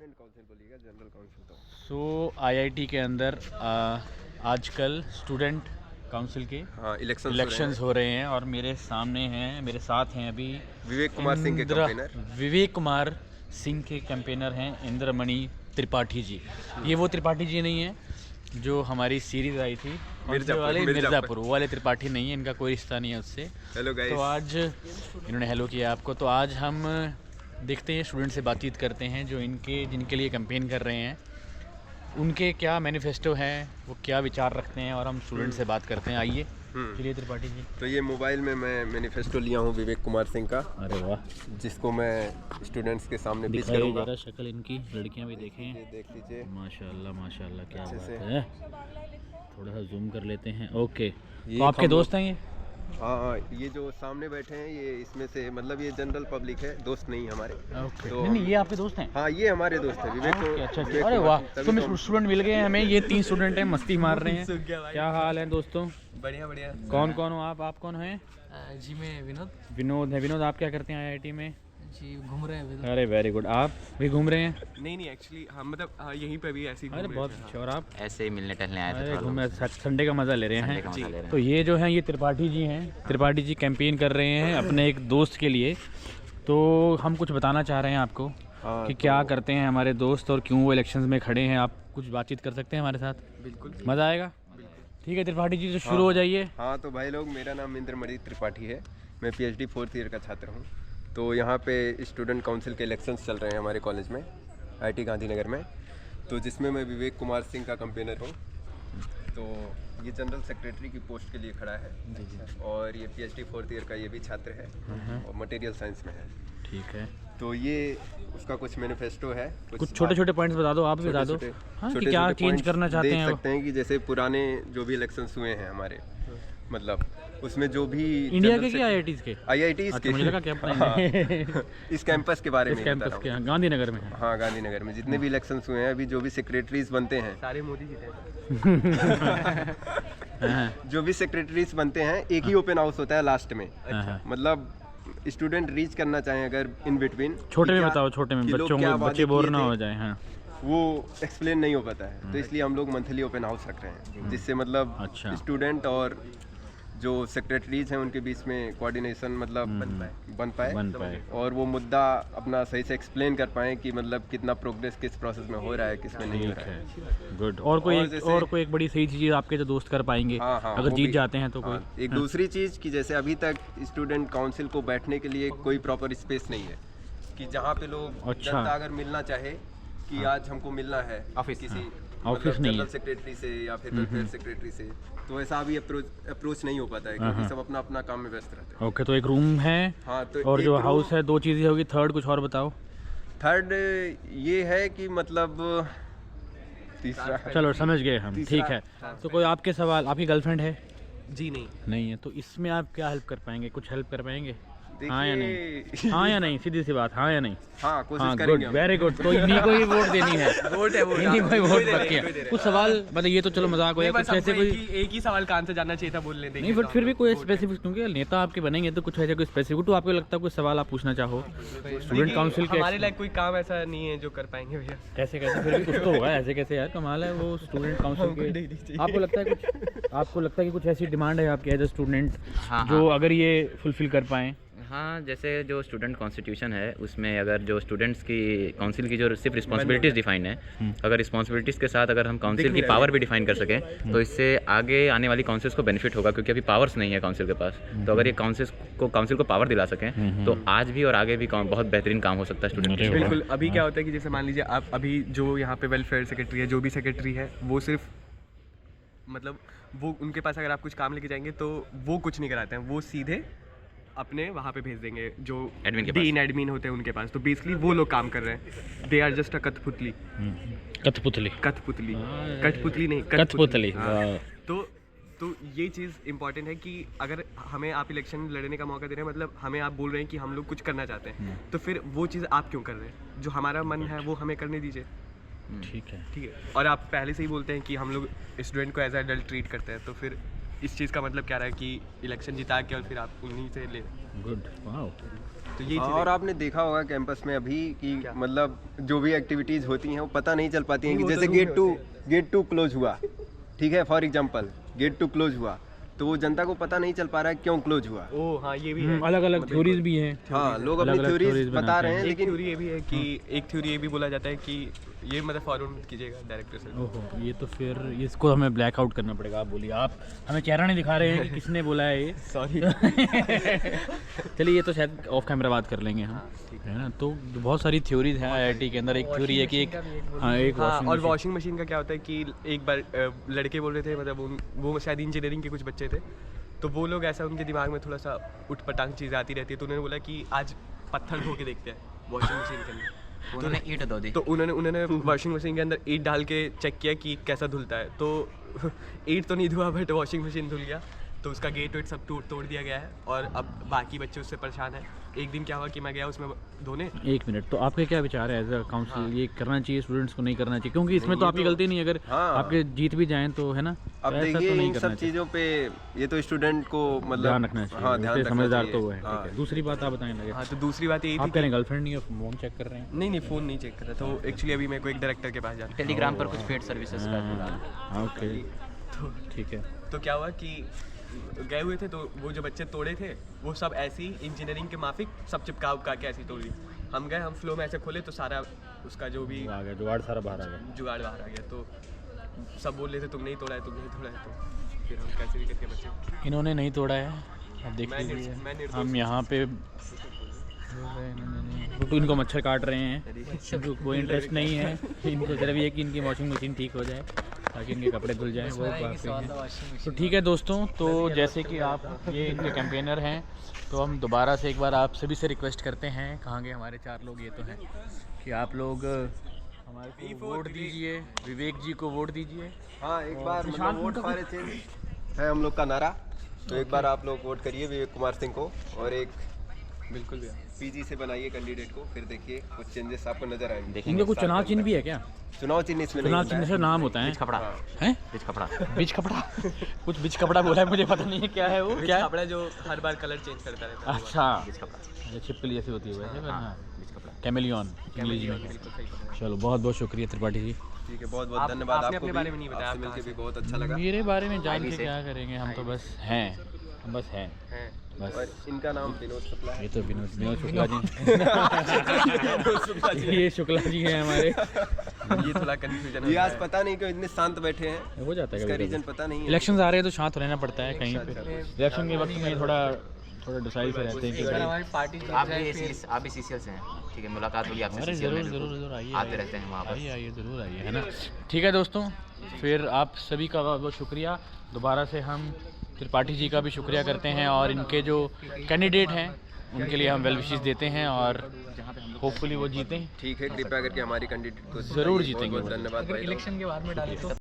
Student council बोलिएगा, general council तो। सो IIT के अंदर आजकल स्टूडेंट काउंसिल के हाँ, इलेक्शंस हो रहे हैं और मेरे सामने हैं, मेरे साथ हैं अभी विवेक कुमार सिंह के कैंपेनर। विवेक कुमार सिंह के कैंपेनर हैं इंद्रमणि त्रिपाठी जी। ये वो त्रिपाठी जी नहीं है जो हमारी सीरीज आई थी मिर्ज़ापुर, वो वाले त्रिपाठी नहीं है, इनका कोई रिश्ता नहीं है उससे। Hello guys. तो आज इन्होंने हेलो किया आपको, तो आज हम देखते हैं, स्टूडेंट से बातचीत करते हैं जो जिनके लिए कैंपेन कर रहे हैं, उनके क्या मैनिफेस्टो हैं, वो क्या विचार रखते हैं, और हम स्टूडेंट से बात करते हैं। आइए चलिए त्रिपाठी जी। तो ये मोबाइल में मैं मैनिफेस्टो लिया हूँ विवेक कुमार सिंह का। अरे वाह, जिसको मैं स्टूडेंट्स के सामने पेश दिखाइए करूँगा। जरा शक्ल इनकी, लड़कियां भी देखें। ये देख लीजिए, माशाल्लाह माशाल्लाह, क्या अच्छे बात से। है। थोड़ा सा जूम कर लेते हैं। ओके, ये तो आपके हम- दोस्त हैं ये? हाँ, ये जो सामने बैठे हैं ये इसमें से मतलब ये जनरल पब्लिक है, दोस्त नहीं हमारे। ओके, तो नहीं ये आपके दोस्त हैं? हाँ, ये हमारे दोस्त है विवेक। ओके, अच्छा विवेक अरे कुमार वाह, सिंह, तभी तो तो मैं स्टूडेंट मिल गए हैं हमें। ये 3 स्टूडेंट हैं, मस्ती मार रहे हैं। क्या हाल है दोस्तों? बढ़िया बढ़िया। कौन कौन हो आप कौन हैं? जी मैं विनोद। विनोद है। विनोद, आप क्या करते हैं आईआईटी में? जी घूम रहे हैं विनोद। अरे वेरी गुड, आप भी घूम रहे हैं? नहीं एक्चुअली हम मतलब यहीं पे भी ऐसे ही अरे घूम बहुत रहे थे। अच्छे। और आप? ऐसे ही मिलने टहलने आए थे, अरे थोड़ा घूमे, संडे का मज़ा ले रहे संडे हैं। का मजा ले रहे तो हैं। ये जो हैं, ये त्रिपाठी जी हैं। त्रिपाठी जी कैंपेन कर रहे हैं अपने एक दोस्त के लिए। तो हम कुछ बताना चाह रहे हैं आपको हाँ, कि तो- क्या करते हैं हमारे दोस्त और क्यों वो इलेक्शंस में खड़े हैं। आप कुछ बातचीत कर सकते हैं हमारे साथ? बिल्कुल मज़ा आएगा। ठीक है त्रिपाठी जी, तो शुरू हो जाइए। हाँ, तो भाई लोग, मेरा नाम इंद्रमणि त्रिपाठी है। मैं पीएचडी 4th ईयर का छात्र हूँ। तो यहाँ पे स्टूडेंट काउंसिल के इलेक्शंस चल रहे हैं हमारे कॉलेज में, आईटी गांधीनगर में। तो जिसमें मैं विवेक कुमार सिंह का कैंपेनर हूँ। तो ये जनरल सेक्रेटरी की पोस्ट के लिए खड़ा है और ये पीएचडी 4th ईयर का ये भी छात्र है और मटेरियल साइंस में है। ठीक है, तो ये उसका कुछ मैनिफेस्टो है। कुछ छोटे छोटे पॉइंट्स बता दो, आप भी बता दो। हाँ, कि क्या चेंज करना चाहते हैं देख वो। सकते हैं कि जैसे पुराने जो भी इलेक्शंस हुए हैं हमारे, मतलब उसमें जो भी इंडिया के क्या आईआईटीज के? आईआईटीज अच्छा, के मुझे लगा क्या पता इस कैंपस के बारे इस में कैंपस बता के रहा हूँ। गांधीनगर में है। हाँ, गांधीनगर में जितने भी इलेक्शंस हुए हैं, अभी जो भी सेक्रेटरीज बनते हैं, सारे मोदी जी थे। हाँ, जो भी सेक्रेटरीज बनते हैं, एक ही ओपन हाउस होता है लास्ट में। हाँ। मतलब स्टूडेंट रीच करना चाहें अगर इन बिटवीन, छोटे में बताओ, छोटे में बच्चों को, बच्चे बोर ना हो जाए। हाँ, वो एक्सप्लेन नहीं हो पाता है। तो इसलिए हम लोग मंथली ओपन हाउस रख रहे हैं, जिससे मतलब अच्छा। स्टूडेंट और जो सेक्रेटरीज हैं उनके बीच में कोऑर्डिनेशन मतलब बन पाए और वो मुद्दा अपना सही से एक्सप्लेन कर पाएँ कि मतलब कितना प्रोग्रेस किस प्रोसेस में हो रहा है, किस में नहीं हो ठीक रहा है। है, गुड। और कोई एक बड़ी सही चीज़ आपके जो दोस्त कर पाएंगे हाँ, अगर वो जीत भी। जाते हैं तो कोई? हाँ, एक दूसरी चीज़ कि जैसे अभी तक स्टूडेंट काउंसिल को बैठने के लिए कोई प्रॉपर स्पेस नहीं है, कि जहाँ पे लोग अच्छा। जनता अगर मिलना चाहे कि आज हमको मिलना है ऑफिस, किसी ऑफिस नहीं जनरल है। सेक्रेटरी से या फिर वेलफेयर सेक्रेटरी से, तो ऐसा अभी अप्रोच नहीं हो पाता है क्योंकि सब अपना अपना काम में व्यस्त रहते हैं। ओके, तो एक रूम है। हाँ, तो और एक जो रूम- हाउस है, 2 चीज़ें होगी। थर्ड कुछ और बताओ। थर्ड ये है कि मतलब तीसरा चलो समझ गए हम, ठीक है। तो कोई आपके सवाल, आपकी गर्लफ्रेंड है? जी नहीं है। तो इसमें आप क्या हेल्प कर पाएंगे? कुछ हेल्प कर पाएंगे? देखिए- हाँ या नहीं? हाँ या नहीं, सीधी सी बात, हाँ या नहीं? हाँ, कोशिश हाँ, करेंगे गुड, हम। Very good. तो इन्हीं को ही वोट देनी है। वोट है, वोट इन्हीं को ही वोट है। बाकी है। कुछ सवाल बताइए, तो चलो मजाक हो या कुछ ऐसे कोई एक ही सवाल का आंसर जानना चाहिए था बोलने देंगे। नहीं, बट फिर भी कोई स्पेसिफिक, क्योंकि नेता आपके बनेंगे तो कुछ ऐसे कोई स्पेसिफिक, तो आपको लगता है कोई सवाल आप पूछना चाहो स्टूडेंट काउंसिल के? हमारे लायक कोई काम ऐसा नहीं है जो कर पाएंगे भैया। कैसे फिर भी कुछ तो होगा ऐसे कैसे यार, कमाल है। वो स्टूडेंट काउंसिल के आपको लगता है कि कुछ ऐसी डिमांड है आपकी एज ए स्टूडेंट हाँ, जो अगर ये फुलफिल कर पाएँ? हाँ, जैसे जो स्टूडेंट कॉन्स्टिट्यूशन है उसमें अगर जो स्टूडेंट्स की काउंसिल की जो सिर्फ रिस्पॉन्सिबिलिटीज़ डिफाइन है, अगर रिस्पॉन्सिबिलिटीज़ के साथ अगर हम काउंसिल की पावर भी डिफाइन कर सकें तो इससे आगे आने वाली काउंसिल्स को बेनिफिट होगा, क्योंकि अभी पावर्स नहीं है काउंसिल के पास। तो अगर ये काउंसिल को पावर दिला सकें तो आज भी और आगे भी बहुत बेहतरीन काम हो सकता है स्टूडेंट के। बिल्कुल। अभी क्या होता है कि जैसे मान लीजिए आप अभी जो यहाँ पे वेलफेयर सेक्रेटरी है, जो भी सेक्रेटरी है, वो सिर्फ मतलब वो उनके पास अगर आप कुछ काम लेके जाएंगे तो वो कुछ नहीं कराते हैं, वो सीधे अपने वहाँ पे भेज देंगे जो एडमिन के पास। डीन एडमिन होते हैं उनके पास। तो बेसिकली वो लोग काम कर रहे हैं। दे आर जस्ट अ कठपुतली नहीं, कठपुतली। हाँ। तो ये चीज़ इंपॉर्टेंट है कि अगर हमें आप इलेक्शन लड़ने का मौका दे रहे हैं, मतलब हमें आप बोल रहे हैं कि हम लोग कुछ करना चाहते हैं, तो फिर वो चीज़ आप क्यों कर रहे हैं? जो हमारा मन है वो हमें करने दीजिए। ठीक है। और आप पहले से ही बोलते हैं कि हम लोग स्टूडेंट को एज एडल्ट ट्रीट करते हैं, तो फिर इस चीज़ का मतलब क्या रहा है कि इलेक्शन जिता के और फिर आप उन्हीं से ले। Good, wow. तो ये और आपने देखा होगा कैंपस में अभी कि मतलब जो भी एक्टिविटीज़ होती हैं वो पता नहीं चल पाती हैं कि जैसे गेट टू क्लोज हुआ, ठीक है, for example get to close हुआ तो वो जनता को पता नहीं चल पा रहा है क्यों क्लोज हुआ। ओ हाँ, ये भी है। अलग अलग थ्योरीज भी हैं। हाँ, लोग अपनी अलग-अलग थ्योरीज theories बता बनाते रहे हैं, एक लेकिन थ्योरी ये भी है कि एक थ्योरी ये भी बोला जाता है कि ये मतलब फॉरवर्ड मत कीजिएगा डायरेक्टर से। ओहो, ये तो फिर इसको हमें ब्लैक आउट करना पड़ेगा। आप बोलिए, आप हमें चेहरा नहीं दिखा रहे हैं कि किसने बोला है ये। सॉरी। चलिए, ये तो शायद ऑफ कैमरा बात कर लेंगे हम, है ना। तो बहुत सारी थ्योरीज हैं आईआईटी के अंदर। एक थ्योरी है कि एक हाँ, और washing वॉशिंग मशीन का क्या होता है कि एक बार लड़के बोल रहे थे, मतलब वो शायद इंजीनियरिंग के कुछ बच्चे थे, तो वो लोग ऐसा उनके दिमाग में थोड़ा सा उठपटांग चीज़ आती रहती है, तो उन्होंने बोला कि आज पत्थर धो के देखते हैं वॉशिंग मशीन के अंदर। उन्होंने ईंट दो दी। तो उन्होंने वॉशिंग मशीन के अंदर ईंट डाल के चेक किया कि कैसा धुलता है, तो ईंट तो नहीं धुआ बट वॉशिंग मशीन धुल गया, तो उसका गेट वेट सब तोड़ दिया गया है और अब बाकी बच्चे उससे परेशान हैं। एक दिन क्या हुआ कि मैं गया उसमें धोने। एक मिनट, तो आपके क्या विचार है एज अ काउंसिल, ये करना चाहिए स्टूडेंट्स को, नहीं करना चाहिए? क्योंकि इसमें तो आपकी गलती नहीं है, अगर हाँ। आपके जीत भी जाएं तो, है ना। अब तो ऐसा देखिए तो नहीं इन करना सब चाहिए। चीज़ों पे ये तो स्टूडेंट को मतलब ध्यान रखना चाहिए। हाँ, ध्यान वैसे रखना समझदार चाहिए। तो वो है, हाँ। ठीक है। दूसरी बात आप बताएं लगे। हाँ, तो दूसरी बात यही आप थी कह रहे हैं गर्लफ्रेंड नहीं है, फोन चेक कर रहे हैं। नहीं, फ़ोन नहीं चेक कर रहा, तो एक्चुअली अभी मेरे को एक डायरेक्टर के पास जाना टेलीग्राम पर कुछ पेड सर्विसेज का हाँ, ओके, तो ठीक है। तो क्या हुआ कि गए हुए थे, तो वो जो बच्चे तोड़े थे वो सब ऐसी इंजीनियरिंग के माफिक सब चिपका उपका के ऐसी तोड़ दी। हम गए, हम फ्लो में ऐसे खोले तो सारा उसका जो भी आ गया जुगाड़, सारा बाहर आ गया। जुगाड़ बाहर आ गया। तो सब बोल रहे थे तुम नहीं तोड़ा है, तुम नहीं तोड़ा है, तो फिर हम कैसे भी करके बचे। इन्होंने नहीं तोड़ा है, अब देख मैं लीजिए। निर्दोष हम यहाँ पे तो इनको मच्छर काट रहे हैं, इनको कोई इंटरेस्ट नहीं है। इनको सिर्फ ये कि इनकी वॉशिंग मशीन ठीक हो जाए ताकि इनके कपड़े धुल जाएं, वो काफ़ी है। तो ठीक है दोस्तों, तो जैसे कि आप ये इनके कैंपेनर हैं, तो हम दोबारा से एक बार आप सभी से रिक्वेस्ट करते हैं, कहाँ गए हमारे 4 लोग, ये तो हैं, कि आप लोग हमारे को वोट दीजिए, विवेक जी को वोट दीजिए। हाँ, एक बार मतलब वोट फॉर चेंज है हम लोग का नारा, तो एक बार आप लोग वोट करिए विवेक कुमार सिंह को, और एक बिल्कुल भी पीजी से बनाइए कैंडिडेट को, फिर देखिए कुछ चेंजेस आपको नजर आएंगे। इनका कुछ चुनाव चिन्ह भी है क्या? चुनाव चिन्ह इसमें नहीं चुनाव होता है। चिन्ह से नाम होता है कपड़ा हैं? बीच कपड़ा बीच कपड़ा कुछ बीच कपड़ा बोला है, मुझे पता नहीं है क्या है वो, क्या है? कपड़ा जो हर बार कलर चेंज करता रहता है। अच्छा, छिपकली जैसी होती है वैसे, हाँ, कैमेलियन इंग्लिश में। बिल्कुल सही पकड़ा। चलो, बहुत बहुत शुक्रिया त्रिपाठी जी। ठीक है, बहुत बहुत धन्यवाद आपने आपको अपने भी, बारे में नहीं बताया, आपसे आप मिलके कहाँ भी बहुत अच्छा लगा। मेरे बारे में जान के क्या करेंगे, हम तो बस हैं, हम बस हैं हैं। बस। और इनका नाम विनोद शुक्ला है। ये तो विनोद शुक्ला जी ये शुक्ला जी हैं हमारे। ये थोड़ा कंफ्यूजन ये आज पता नहीं क्यों इतने शांत बैठे हैं, हो जाता है इसका कभी रीजन कभी। पता नहीं है। इलेक्शंस आ रहे हैं तो शांत रहना पड़ता है कहीं पे। इलेक्शन के वक्त में थोड़ा डिसाइड से रहते हैं कि भाई। आप भी सीसीएल से हैं, ठीक है, मुलाकात होगी आपसे अरे सीसीएल में, ज़रूर बिल्कुल। ज़रूर ज़रूर आइए, आते रहते हैं वहाँ पर। आइए ज़रूर आइए, है ना। ठीक है दोस्तों, फिर आप सभी का बहुत बहुत शुक्रिया। दोबारा से हम त्रिपाठी जी का भी शुक्रिया करते हैं, और इनके जो कैंडिडेट हैं उनके लिए हम वेल विशेस देते हैं, और होपफुली वो जीतें। ठीक है, कृपया करके हमारी कैंडिडेट को ज़रूर जीतेंगे बहुत वो। धन्यवाद भाई। इलेक्शन के बाद में डालें तो